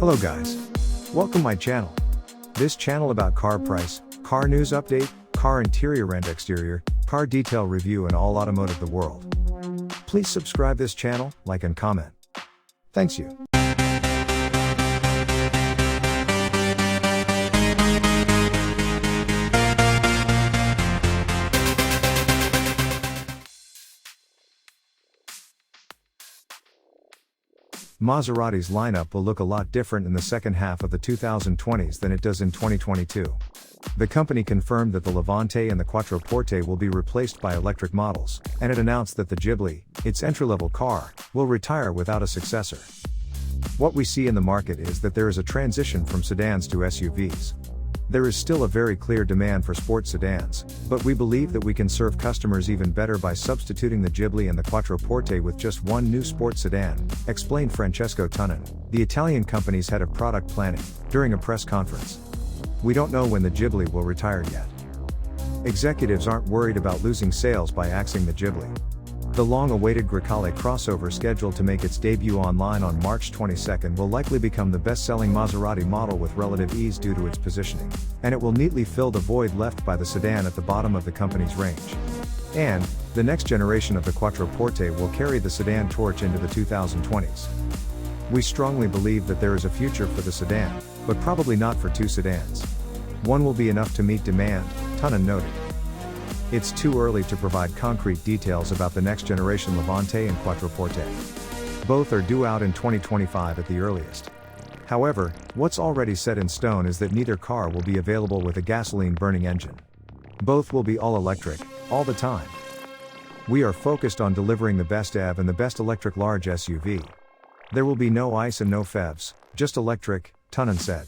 Hello guys. Welcome my channel. This channel about car price, car news update, car interior and exterior, car detail review and all automotive the world. Please subscribe this channel, like and comment. Thanks you. Maserati's lineup will look a lot different in the second half of the 2020s than it does in 2022. The company confirmed that the Levante and the Quattroporte will be replaced by electric models, and it announced that the Ghibli, its entry-level car, will retire without a successor. What we see in the market is that there is a transition from sedans to SUVs. There is still a very clear demand for sports sedans, but we believe that we can serve customers even better by substituting the Ghibli and the Quattroporte with just one new sports sedan, explained Francesco Tunnan, the Italian company's head of product planning, during a press conference. We don't know when the Ghibli will retire yet. Executives aren't worried about losing sales by axing the Ghibli. The long-awaited Grecale crossover scheduled to make its debut online on March 22 will likely become the best-selling Maserati model with relative ease due to its positioning, and it will neatly fill the void left by the sedan at the bottom of the company's range. And, the next generation of the Quattroporte will carry the sedan torch into the 2020s. We strongly believe that there is a future for the sedan, but probably not for two sedans. One will be enough to meet demand, Tunnan noted. It's too early to provide concrete details about the next generation Levante and Quattroporte. Both are due out in 2025 at the earliest. However, what's already set in stone is that neither car will be available with a gasoline-burning engine. Both will be all electric, all the time. We are focused on delivering the best EV and the best electric large SUV. There will be no ICE and no revs, just electric, Tunnan said.